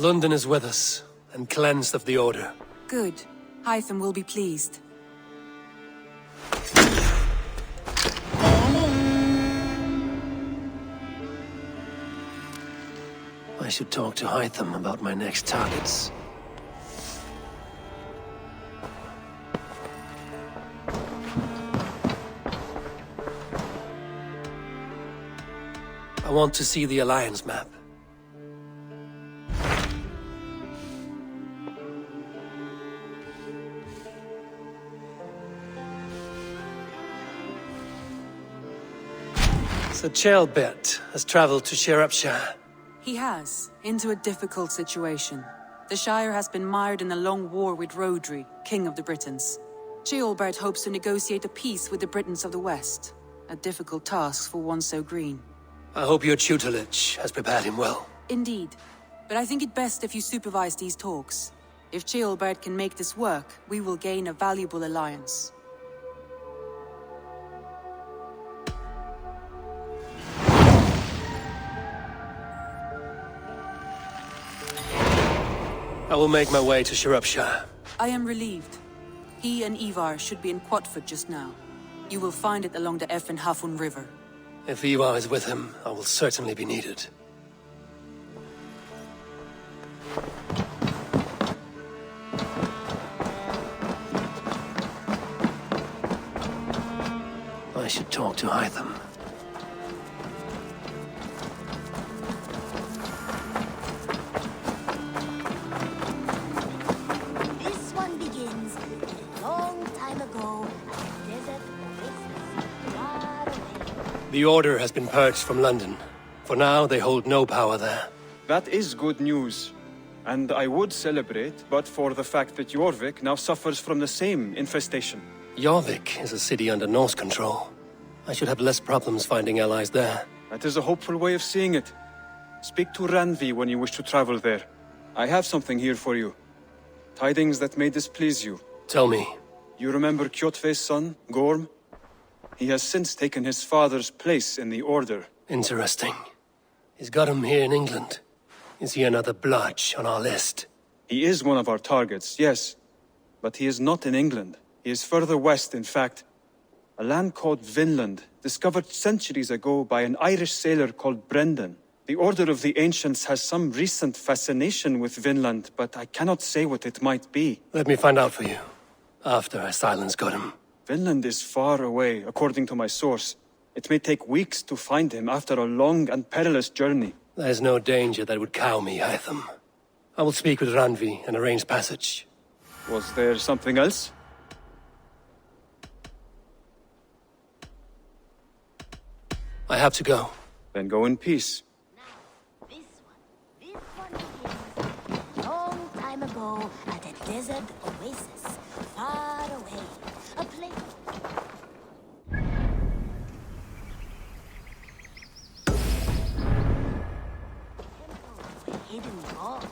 London is with us, and cleansed of the Order. Good. Hytham will be pleased. I should talk to Hytham about my next targets. I want to see the Alliance map. So Ceolbert has traveled to Shropshire. He has, into a difficult situation. The Shire has been mired in a long war with Rhodri, King of the Britons. Ceolbert hopes to negotiate a peace with the Britons of the West. A difficult task for one so green. I hope your tutelage has prepared him well. Indeed. But I think it best if you supervise these talks. If Ceolbert can make this work, we will gain a valuable alliance. I will make my way to Shropshire. I am relieved. He and Eivor should be in Quatford just now. You will find it along the Eff and Hafun River. If Eivor is with him, I will certainly be needed. I should talk to Hytham. This one begins a long time ago at a desert oasis far away. The Order has been purged from London. For now, they hold no power there. That is good news. And I would celebrate, but for the fact that Jorvik now suffers from the same infestation. Jorvik is a city under Norse control. I should have less problems finding allies there. That is a hopeful way of seeing it. Speak to Randvi when you wish to travel there. I have something here for you. Tidings that may displease you. Tell me. You remember Kjotve's son, Gorm? He has since taken his father's place in the Order. Interesting. He's got him here in England. Is he another blotch on our list? He is one of our targets, yes. But he is not in England. He is further west, in fact. A land called Vinland, discovered centuries ago by an Irish sailor called Brendan. The Order of the Ancients has some recent fascination with Vinland, but I cannot say what it might be. Let me find out for you. After I silence Godham. Vinland is far away, according to my source. It may take weeks to find him after a long and perilous journey. There's no danger that would cow me, Hytham. I will speak with Randvi and arrange passage. Was there something else? I have to go. Then go in peace. This one begins a long time ago at a desert oasis far away. A place. Hidden gods.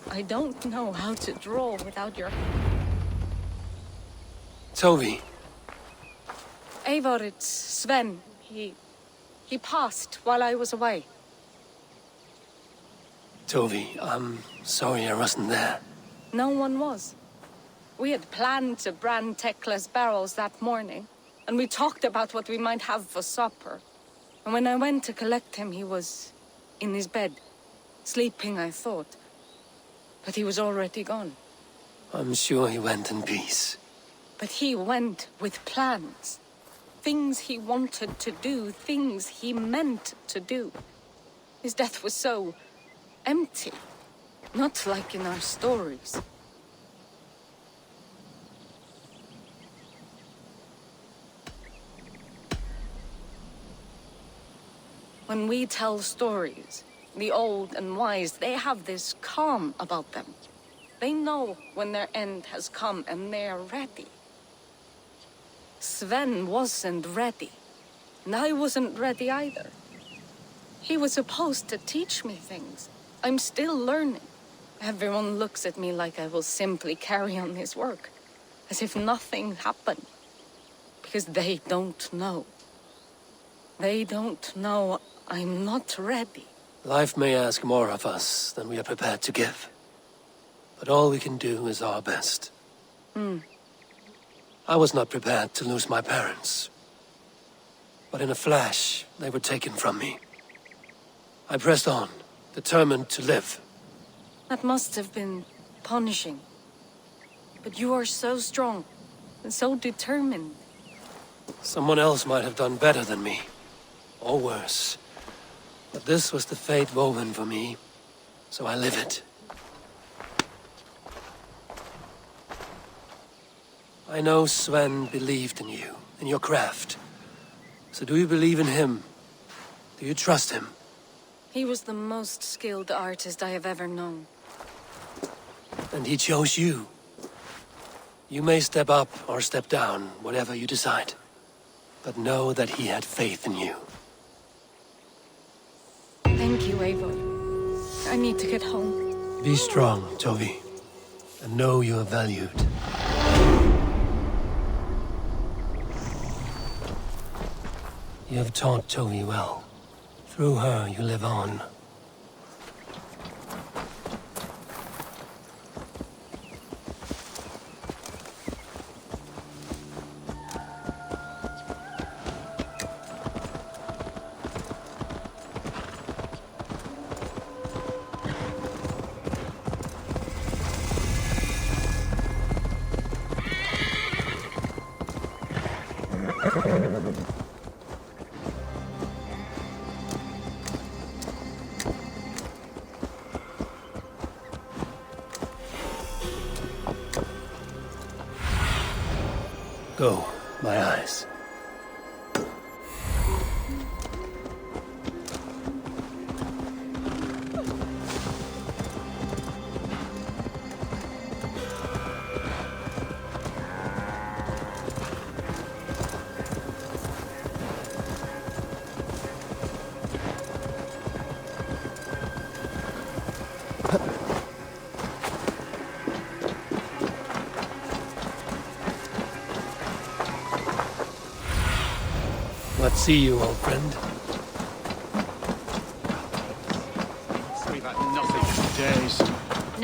I don't know how to draw without your... Tovi. Eivor, it's Sven. He passed while I was away. Tovi, I'm sorry I wasn't there. No one was. We had planned to brand Tekla's barrels that morning, and we talked about what we might have for supper. And when I went to collect him, he was in his bed, sleeping, I thought. But he was already gone. I'm sure he went in peace. But he went with plans. Things he wanted to do, things he meant to do. His death was so empty. Not like in our stories. When we tell stories, the old and wise, they have this calm about them. They know when their end has come and they are ready. Sven wasn't ready. And I wasn't ready either. He was supposed to teach me things. I'm still learning. Everyone looks at me like I will simply carry on his work, as if nothing happened. Because they don't know. They don't know I'm not ready. Life may ask more of us than we are prepared to give. But all we can do is our best. I was not prepared to lose my parents. But in a flash, they were taken from me. I pressed on, determined to live. That must have been punishing. But you are so strong, and so determined. Someone else might have done better than me. Or worse. But this was the fate woven for me, so I live it. I know Sven believed in you, in your craft. So do you believe in him? Do you trust him? He was the most skilled artist I have ever known. And he chose you. You may step up or step down, whatever you decide. But know that he had faith in you. Thank you, Eivor. I need to get home. Be strong, Tovi. And know you are valued. You have taught Tovi well. Through her, you live on. Go, my eyes. Let's see you, old friend. We've had nothing for days.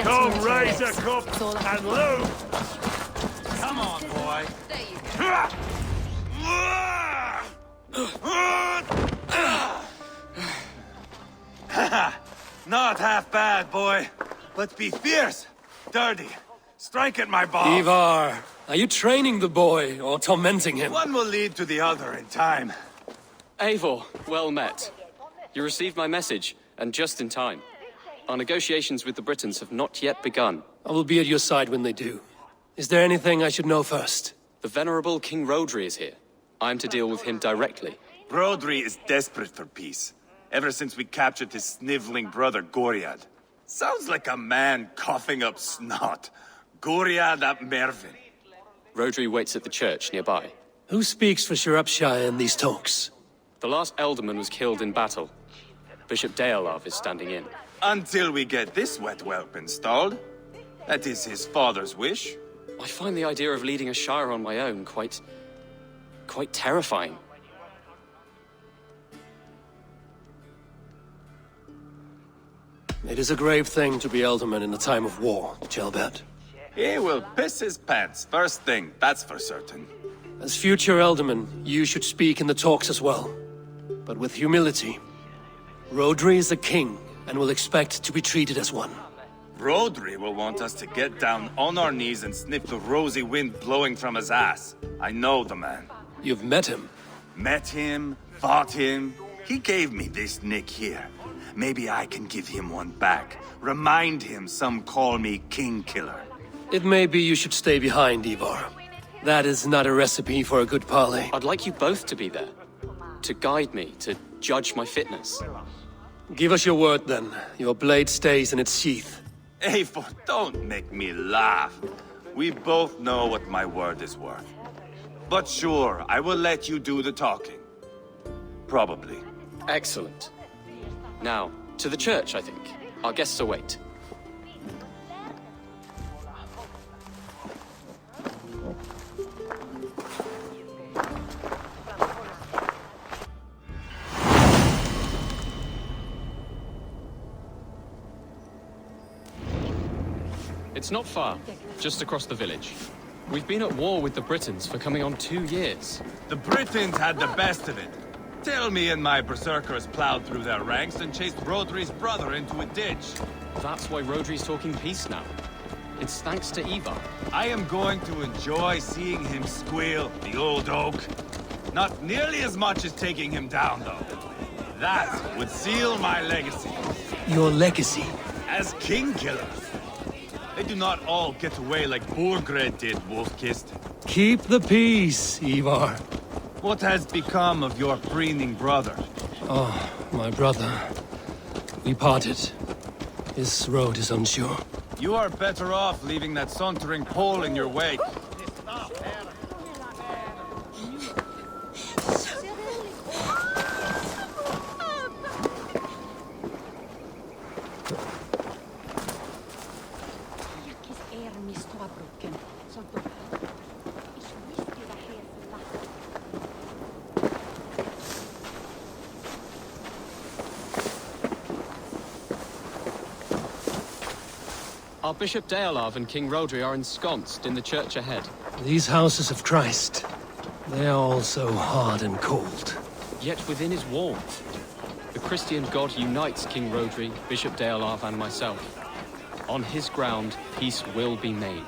Go raise a cup and loot! Come on, boy. Not half bad, boy. But be fierce, dirty. Strike at my balls. Eivor, are you training the boy or tormenting him? One will lead to the other in time. Eivor, well met. You received my message, and just in time. Our negotiations with the Britons have not yet begun. I will be at your side when they do. Is there anything I should know first? The venerable King Rodri is here. I am to deal with him directly. Brodri is desperate for peace. Ever since we captured his sniveling brother, Goriad. Sounds like a man coughing up snot. Goriad ap Mervin. Rodri waits at the church nearby. Who speaks for Shropshire in these talks? The last Elderman was killed in battle. Bishop Dealav is standing in. Until we get this wet whelp installed. That is his father's wish. I find the idea of leading a shire on my own quite terrifying. It is a grave thing to be Elderman in a time of war, Gelbert. He will piss his pants first thing, that's for certain. As future Elderman, you should speak in the talks as well. But with humility. Rodri is a king, and will expect to be treated as one. Rodri will want us to get down on our knees and sniff the rosy wind blowing from his ass. I know the man. You've met him. Met him, fought him. He gave me this nick here. Maybe I can give him one back. Remind him some call me King Killer. It may be you should stay behind, Eivor. That is not a recipe for a good parley. I'd like you both to be there. To guide me, to judge my fitness. Give us your word, then. Your blade stays in its sheath. Eivor, don't make me laugh. We both know what my word is worth. But sure, I will let you do the talking. Probably. Excellent. Now, to the church, I think. Our guests await. It's not far, just across the village. We've been at war with the Britons for coming on 2 years. The Britons had the best of it. Tell me and my berserkers plowed through their ranks and chased Rodri's brother into a ditch. That's why Rodri's talking peace now. It's thanks to Eivor. I am going to enjoy seeing him squeal, the old oak. Not nearly as much as taking him down, though. That would seal my legacy. Your legacy? As king killer. They do not all get away like Borgred did, Wolf-Kissed. Keep the peace, Eivor. What has become of your preening brother? Oh, my brother. We parted. His road is unsure. You are better off leaving that sauntering Pole in your wake. Our Bishop Deolav and King Rodri are ensconced in the church ahead. These houses of Christ, they are all so hard and cold. Yet within is warmth. The Christian God unites King Rodri, Bishop Deolav, and myself. On his ground, peace will be made.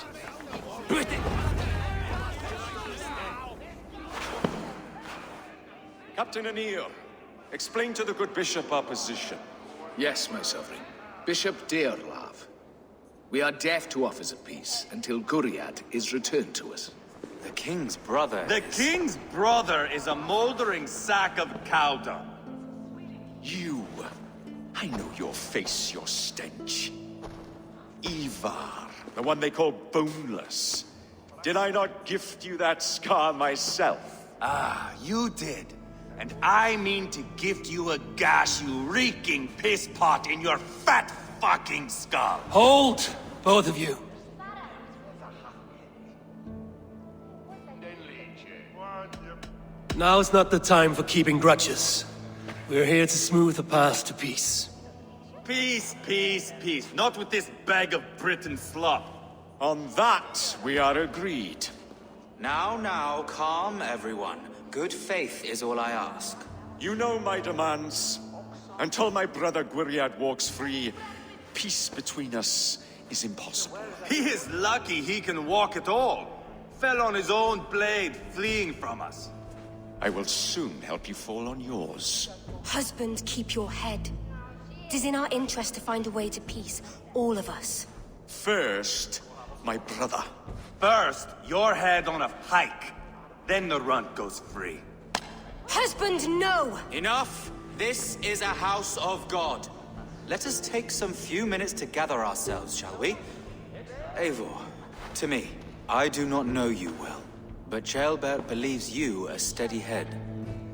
Captain Anir, explain to the good bishop our position. Yes, my sovereign. Bishop Deolav. We are deaf to offers of peace until Guriad is returned to us. The king's brother The king's brother is a moldering sack of cow dung. You! I know your face, your stench. Eivor, the one they call Boneless. Did I not gift you that scar myself? Ah, you did. And I mean to gift you a gash, you reeking piss pot in your fat fucking skull. Hold! Both of you. Now's not the time for keeping grudges. We're here to smooth the path to peace. Peace, peace, peace. Not with this bag of Britain slop. On that, we are agreed. Now, calm everyone. Good faith is all I ask. You know my demands. Until my brother Guriad walks free, peace between us is impossible. He is lucky he can walk at all. Fell on his own blade, fleeing from us. I will soon help you fall on yours. Husband, keep your head. It is in our interest to find a way to peace, all of us. First, my brother. First, your head on a pike. Then the runt goes free. Husband, no! Enough! This is a house of God. Let us take some few minutes to gather ourselves, shall we? Eivor, to me, I do not know you well, but Ceolbert believes you a steady head.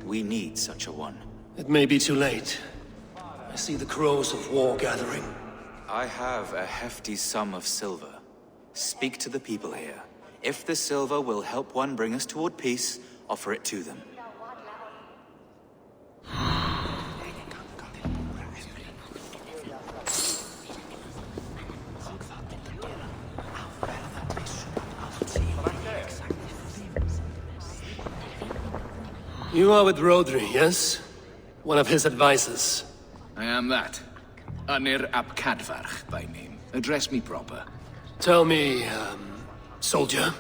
We need such a one. It may be too late. I see the crows of war gathering. I have a hefty sum of silver. Speak to the people here. If the silver will help one bring us toward peace, offer it to them. You are with Rodri, yes? One of his advisors. I am that. Anir ap Cadfarch by name. Address me proper. Tell me, soldier,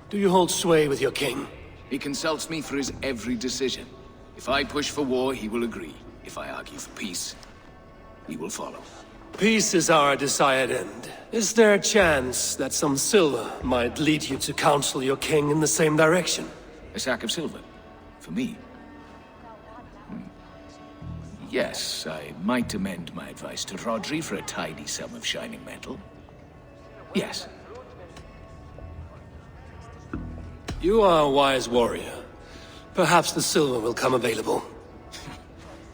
do you hold sway with your king? He consults me for his every decision. If I push for war, he will agree. If I argue for peace, he will follow. Peace is our desired end. Is there a chance that some silver might lead you to counsel your king in the same direction? A sack of silver? For me? Yes, I might amend my advice to Rodri for a tidy sum of shining metal. Yes. You are a wise warrior. Perhaps the silver will come available.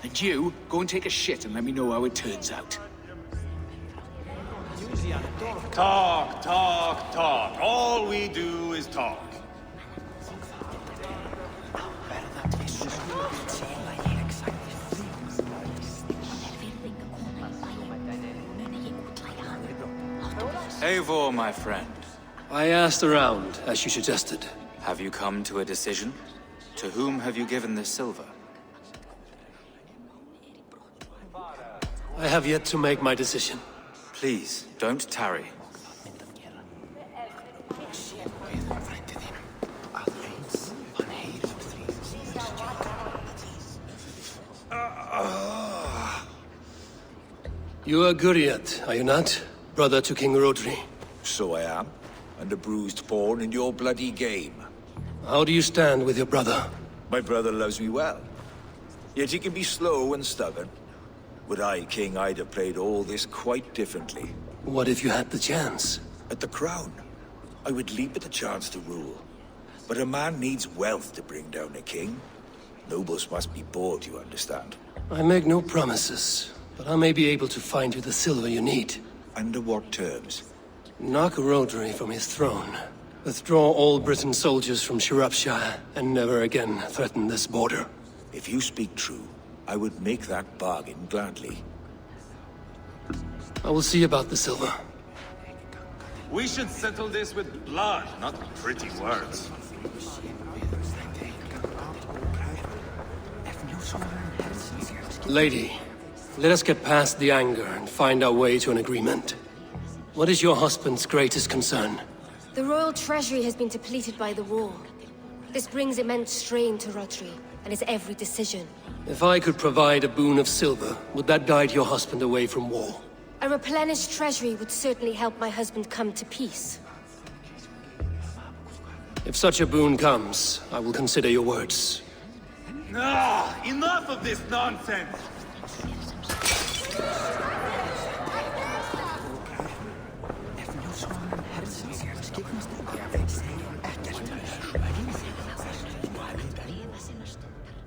And you, go and take a shit and let me know how it turns out. Talk, talk, talk. All we do is talk. Eivor, my friend. I asked around, as you suggested. Have you come to a decision? To whom have you given this silver? I have yet to make my decision. Please, don't tarry. You are Guriat, are you not? Brother to King Rodri. So I am, and a bruised pawn in your bloody game. How do you stand with your brother? My brother loves me well. Yet he can be slow and stubborn. Were I king, I'd have played all this quite differently. What if you had the chance? At the crown, I would leap at the chance to rule. But a man needs wealth to bring down a king. Nobles must be bought, you understand. I make no promises, but I may be able to find you the silver you need. Under what terms? Knock Rodri from his throne. Withdraw all Britain's soldiers from Shropshire, and never again threaten this border. If you speak true, I would make that bargain gladly. I will see about the silver. We should settle this with blood, not pretty words. Lady, let us get past the anger and find our way to an agreement. What is your husband's greatest concern? The royal treasury has been depleted by the war. This brings immense strain to Rodri and his every decision. If I could provide a boon of silver, would that guide your husband away from war? A replenished treasury would certainly help my husband come to peace. If such a boon comes, I will consider your words. Ah, enough of this nonsense!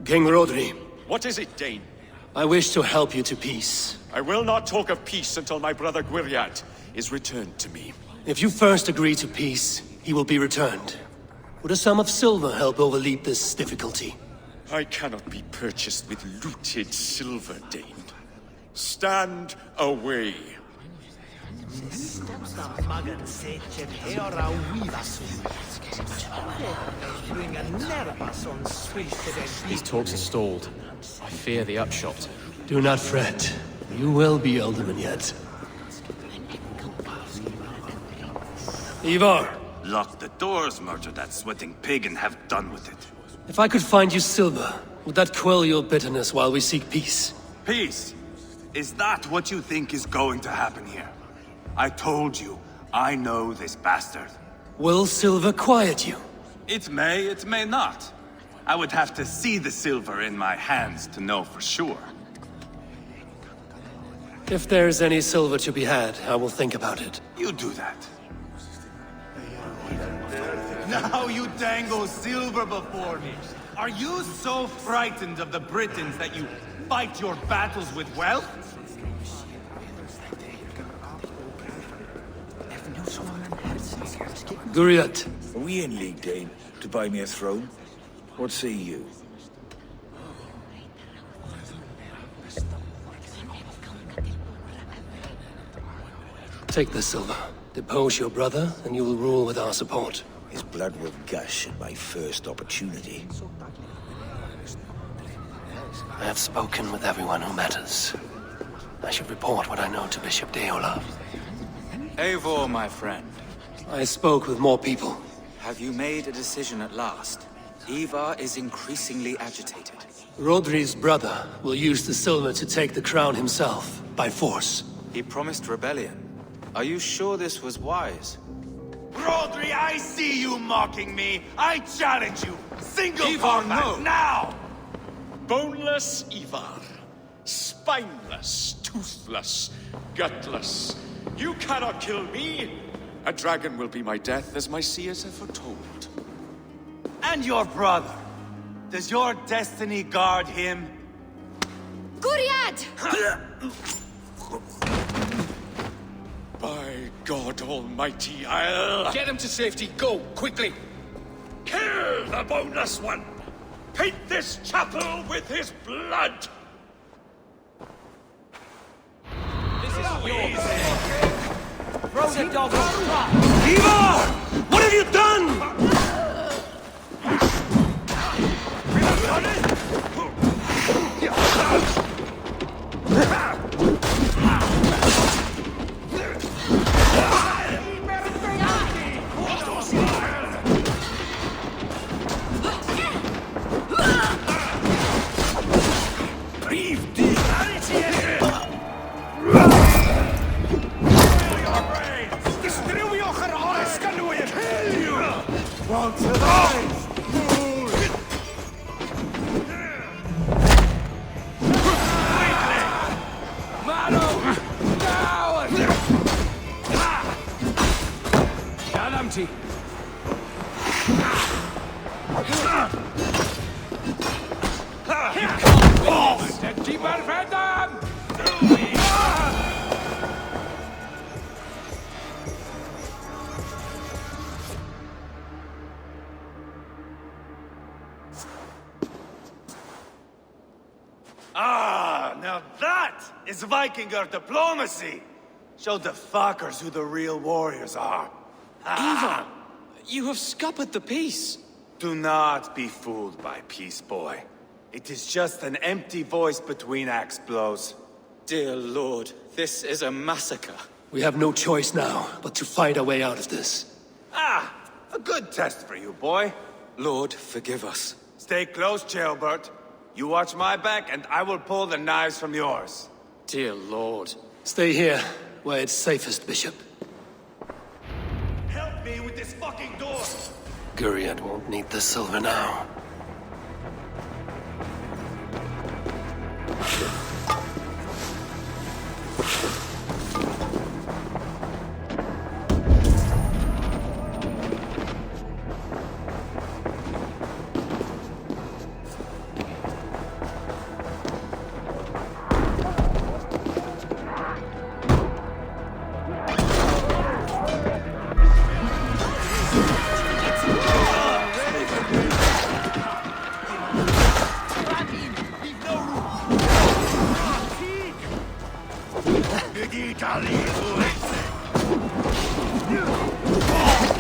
King Rodri. What is it, Dane? I wish to help you to peace. I will not talk of peace until my brother Gwyriad is returned to me. If you first agree to peace, he will be returned. Would a sum of silver help overleap this difficulty? I cannot be purchased with looted silver, Dane. Stand away. These talks are stalled. I fear the upshot. Do not fret. You will be alderman yet. Eivor! Lock the doors, murder that sweating pig, and have done with it. If I could find you silver, would that quell your bitterness while we seek peace? Peace? Is that what you think is going to happen here? I told you, I know this bastard. Will silver quiet you? It may not. I would have to see the silver in my hands to know for sure. If there's any silver to be had, I will think about it. You do that. Now you dangle silver before me. Are you so frightened of the Britons that you fight your battles with wealth? Guriat. Are we in league, Dane, to buy me a throne? What say you? Take the silver. Depose your brother, and you will rule with our support. His blood will gush at my first opportunity. I have spoken with everyone who matters. I should report what I know to Bishop Deolaf. Eivor, my friend. I spoke with more people. Have you made a decision at last? Eivor is increasingly agitated. Rodri's brother will use the silver to take the crown himself, by force. He promised rebellion. Are you sure this was wise? Rodri, I see you mocking me! I challenge you! Single Eivor, combat, no. now! Boneless Eivor. Spineless, toothless, gutless. You cannot kill me! A dragon will be my death, as my seers have foretold. And your brother. Does your destiny guard him? Guriad! By God Almighty, I'll... Get him to safety. Go, quickly. Kill the boneless one! Paint this chapel with his blood! This is yours. Throw the dog on the rock! Eivor! What have you done? Ah, now that is Vikinger diplomacy! Show the fuckers who the real warriors are. Eivor, you have scuppered the peace. Do not be fooled by peace, boy. It is just an empty voice between axe blows. Dear Lord, this is a massacre. We have no choice now, but to find a way out of this. Ah, a good test for you, boy. Lord, forgive us. Stay close, Jailbert. You watch my back, and I will pull the knives from yours. Dear Lord. Stay here, where it's safest, Bishop. Help me with this fucking door! Guriad won't need the silver now.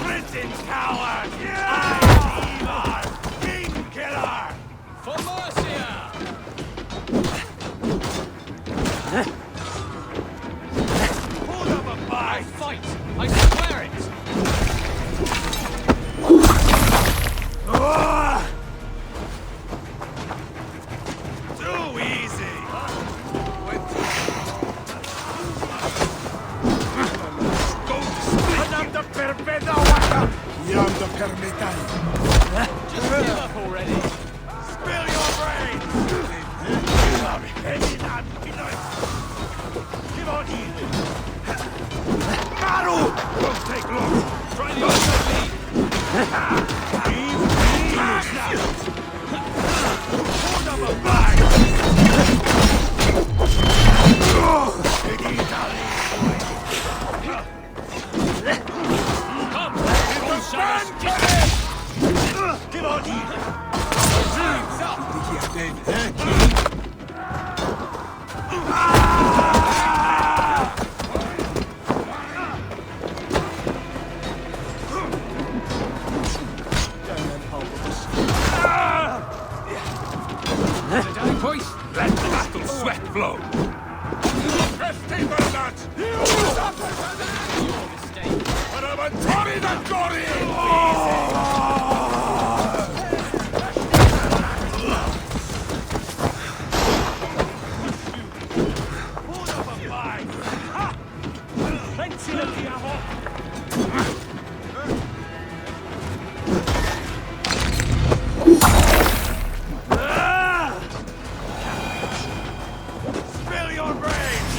Britain's coward! Eivor! King killer! For Mercia! Hold up a fight! Fight! I swear it! Too easy! Just give up already! Spill your brains! Give on here! Maru! Don't take long! Try to use the lead! Hold up a fight! Come! Don't shut us! Give on here! Voice! Let the battle sweat flow! Your mistake! Hold up a fight! Plenty of Spill your brains!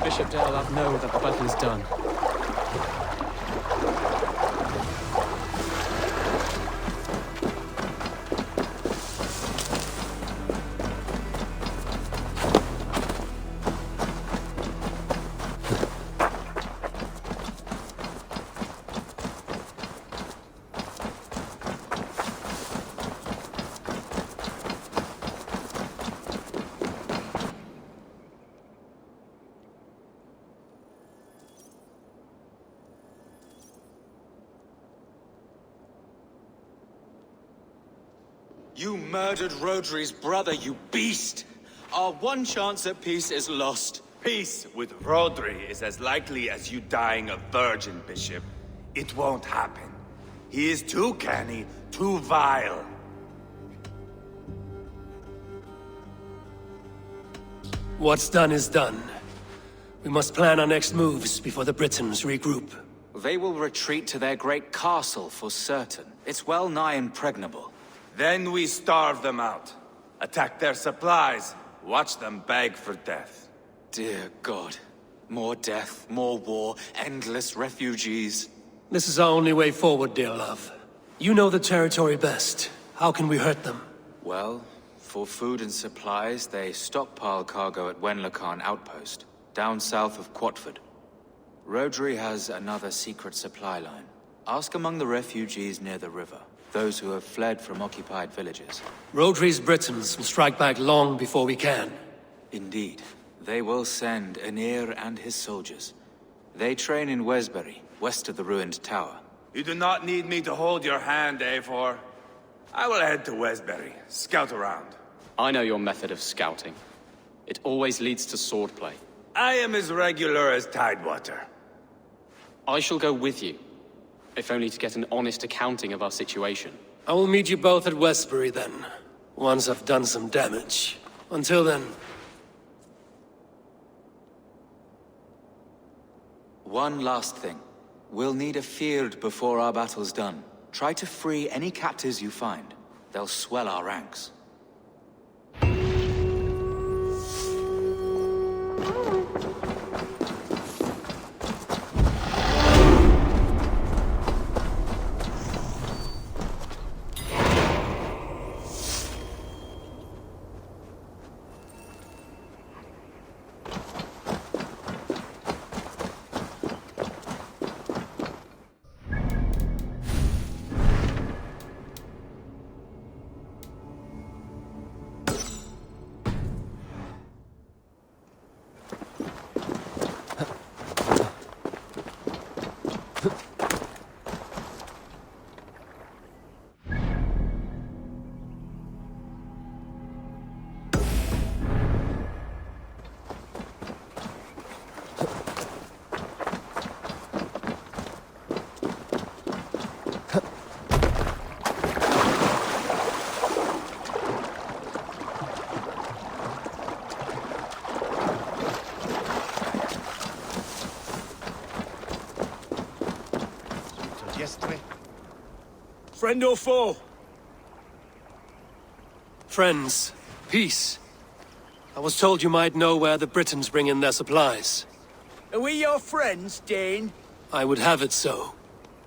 Bishop Dearlove know that the battle is done. You murdered Rodri's brother, you beast! Our one chance at peace is lost. Peace with Rodri is as likely as you dying a virgin, Bishop. It won't happen. He is too canny, too vile. What's done is done. We must plan our next moves before the Britons regroup. They will retreat to their great castle for certain. It's well nigh impregnable. Then we starve them out. Attack their supplies. Watch them beg for death. Dear God. More death, more war, endless refugees. This is our only way forward, dear love. You know the territory best. How can we hurt them? Well, for food and supplies, they stockpile cargo at Wenlacan Outpost, down south of Quatford. Rodri has another secret supply line. Ask among the refugees near the river. Those who have fled from occupied villages. Rodri's Britons will strike back long before we can. Indeed. They will send Aenir and his soldiers. They train in Wesbury, west of the ruined tower. You do not need me to hold your hand, Eivor. I will head to Wesbury, scout around. I know your method of scouting. It always leads to swordplay. I am as regular as Tidewater. I shall go with you. If only to get an honest accounting of our situation. I will meet you both at Westbury then, once I've done some damage. Until then... One last thing. We'll need a field before our battle's done. Try to free any captives you find. They'll swell our ranks. mestre. Friend or foe? Friends, peace. I was told you might know where the Britons bring in their supplies. Are we your friends, Dane? I would have it so.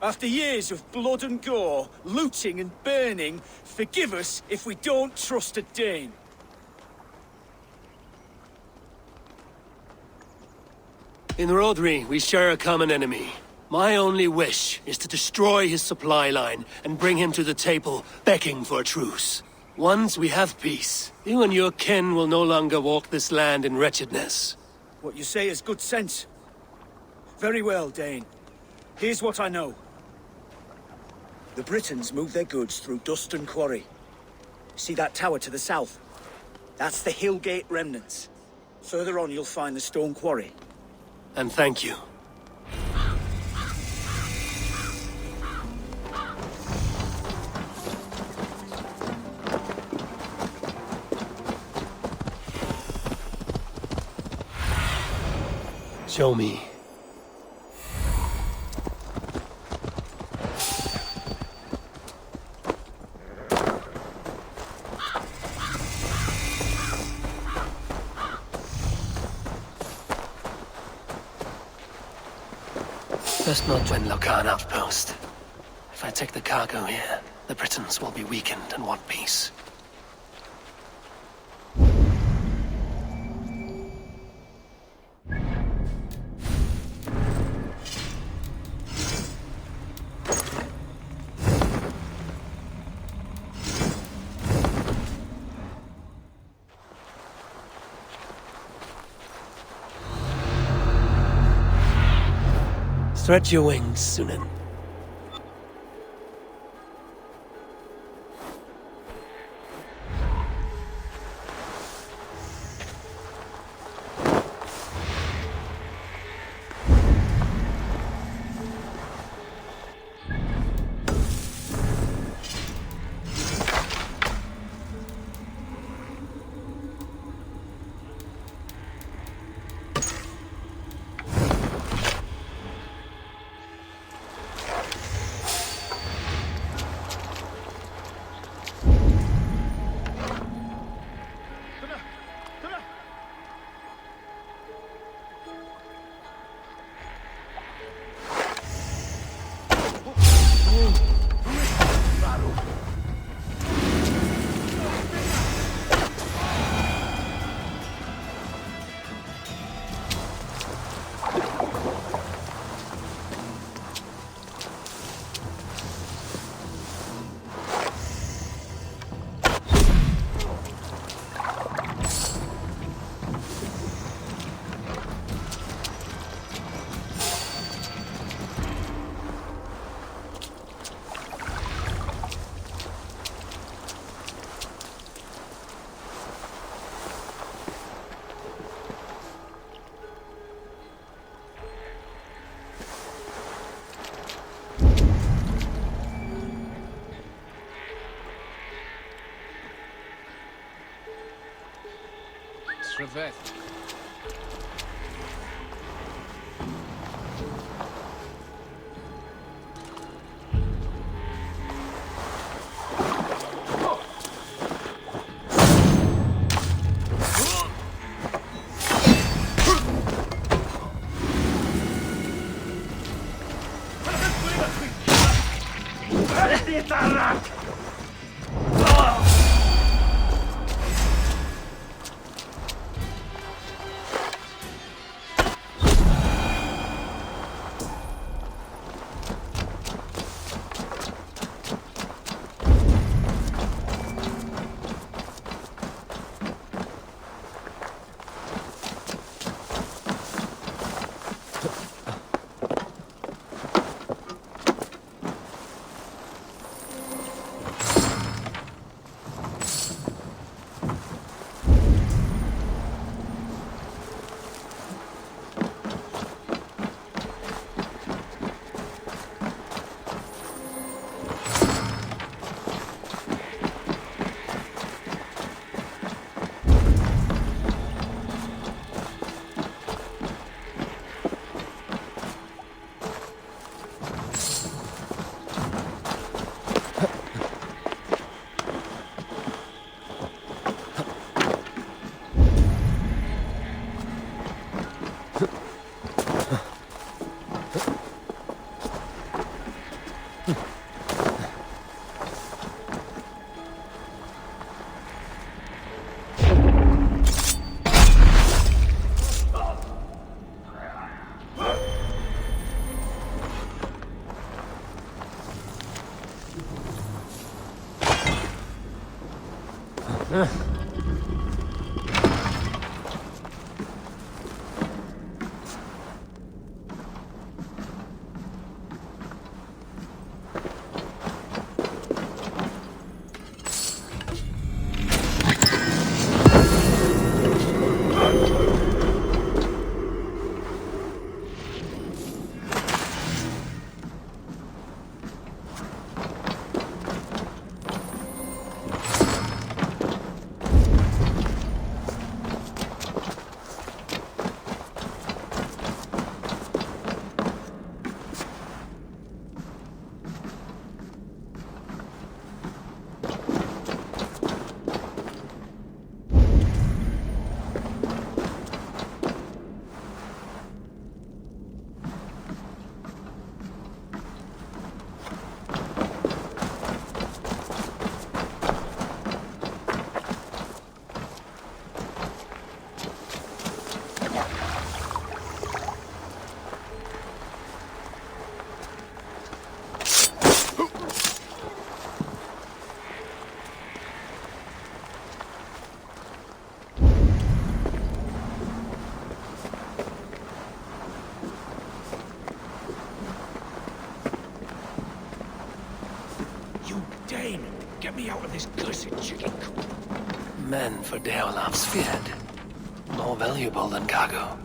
After years of blood and gore, looting and burning, forgive us if we don't trust a Dane. In Rodri, we share a common enemy. My only wish is to destroy his supply line and bring him to the table, begging for a truce. Once we have peace, you and your kin will no longer walk this land in wretchedness. What you say is good sense. Very well, Dane. Here's what I know. The Britons move their goods through Dust and Quarry. See that tower to the south? That's the Hillgate remnants. Further on you'll find the Stone Quarry. And thank you. Show me. Best not join Locan outpost. If I take the cargo here, the Britons will be weakened and want peace. Stretch your wings, Sunan. Revet. Get me out of this cursed chicken coop. Men for Deolaf's feared. More valuable than cargo.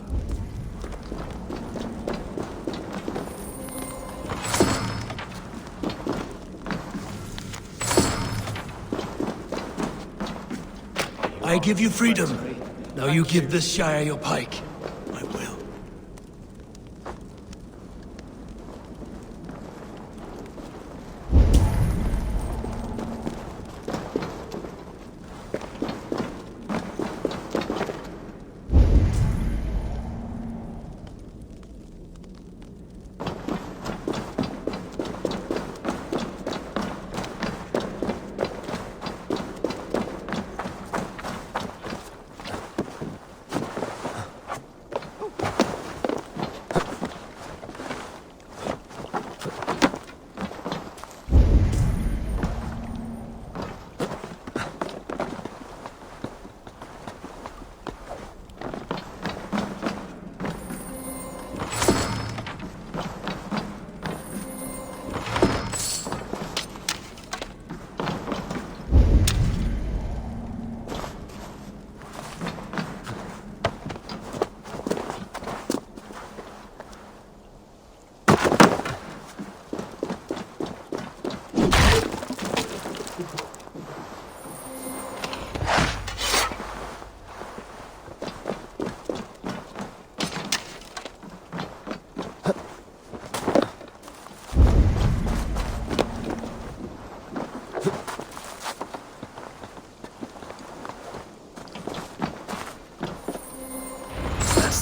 I give you freedom. Now you give this Shire your pike. I will.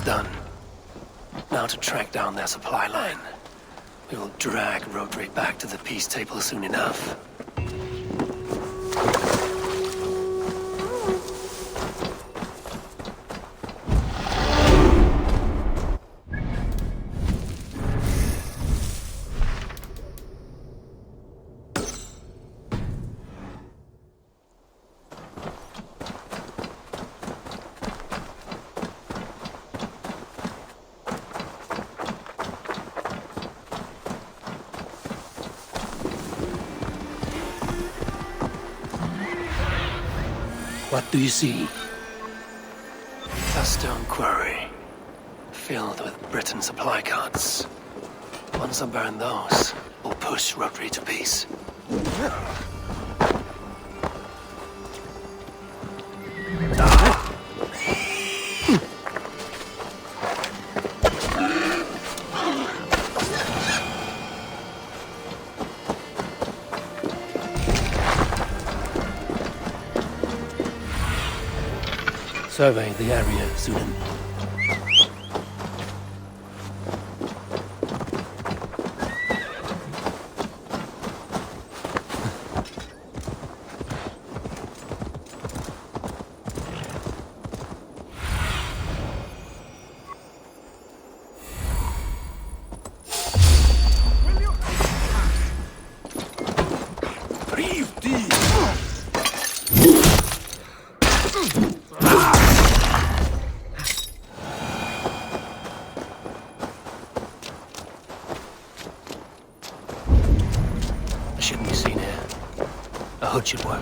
Done. Now to track down their supply line. We will drag Rotary back to the peace table soon enough. What do you see? A stone quarry, filled with Britain supply carts. Once I burn those, we'll push Rotary to peace. Survey the area, Sudan. hood should work.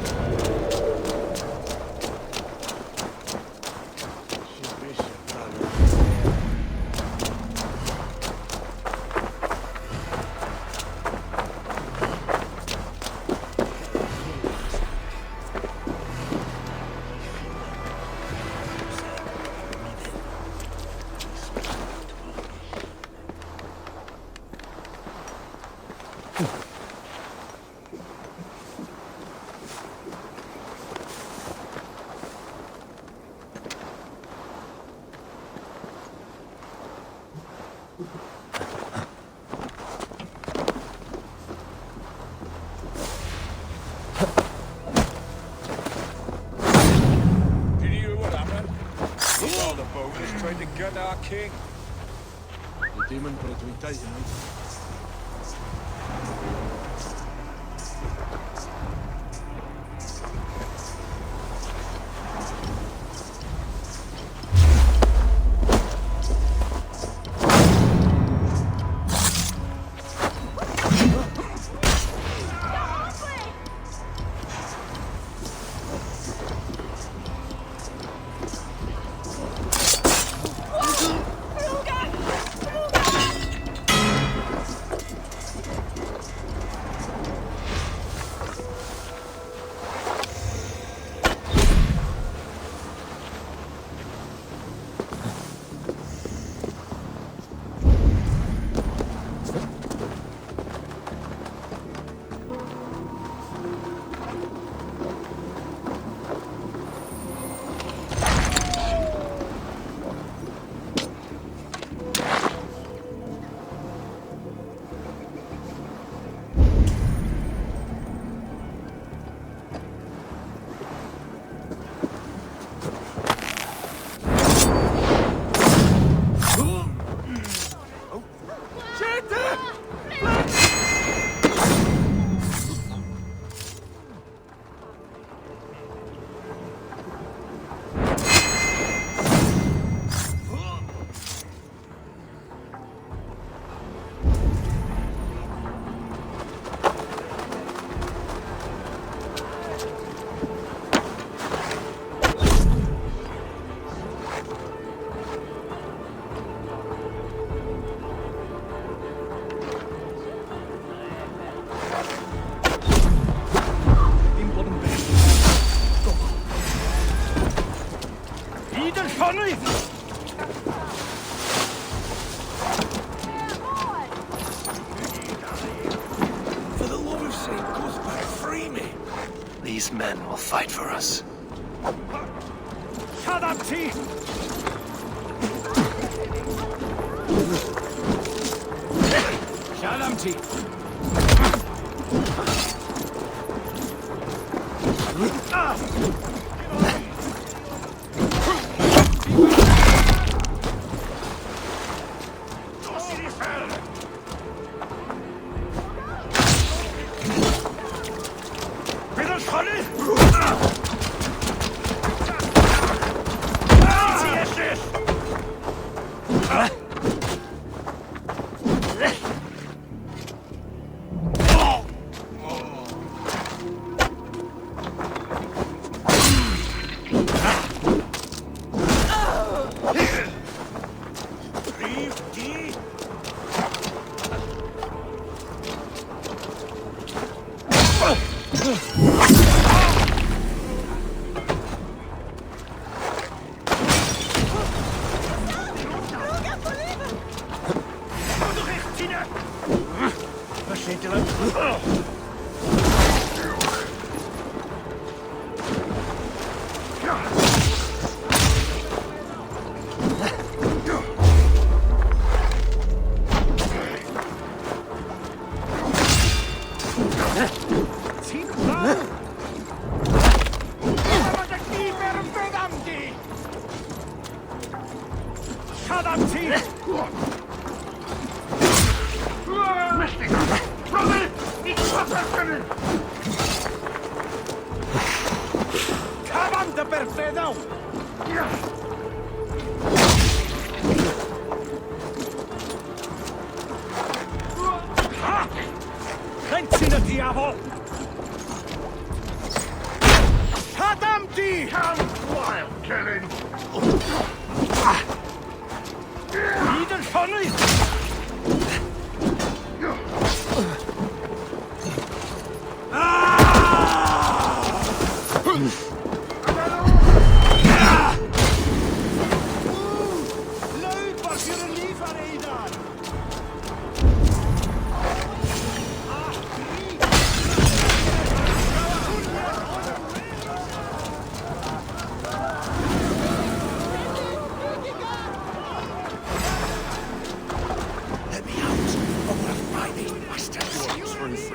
King. The demon Brotherhood, you know. For the love of St. Cuthbert, free me! These men will fight for us. Shut up, Chief! Shut up, Chief! Wild killing! Eden funny!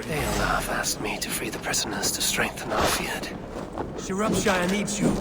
Deolaf asked me to free the prisoners to strengthen our field. Shropshire needs you.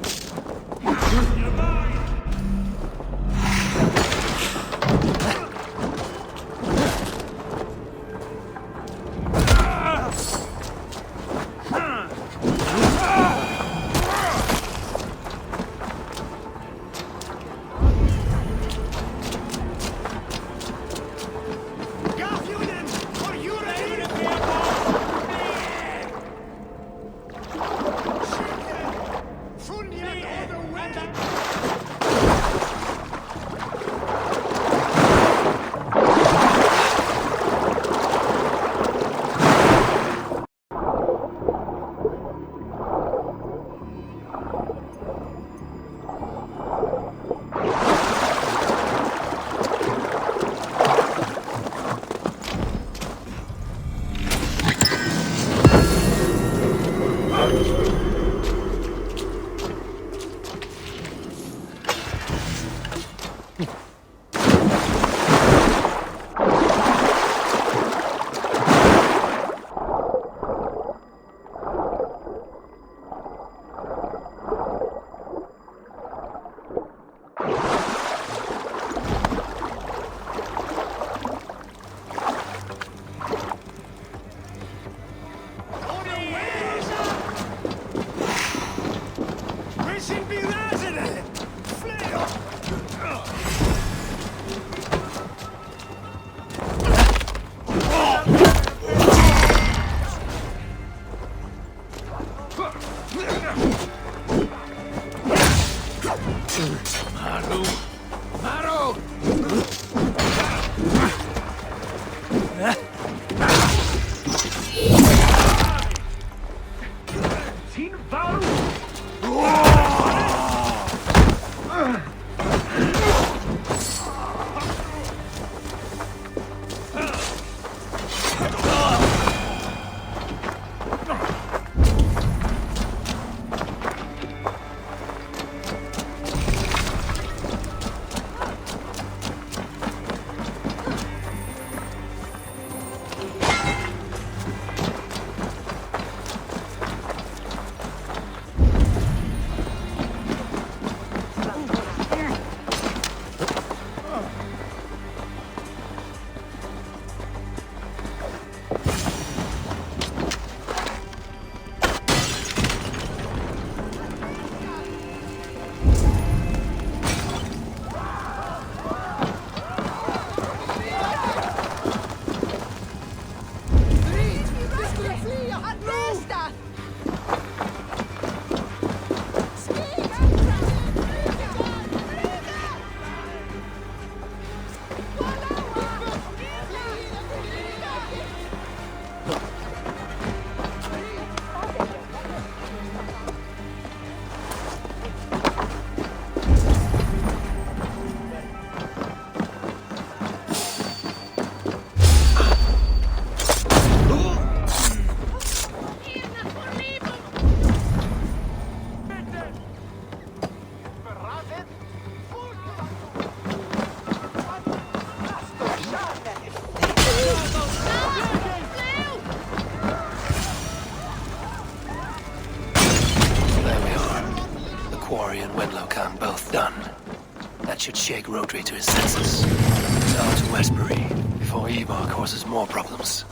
That should shake Rodri to his senses. Now to Westbury, before Eivor causes more problems.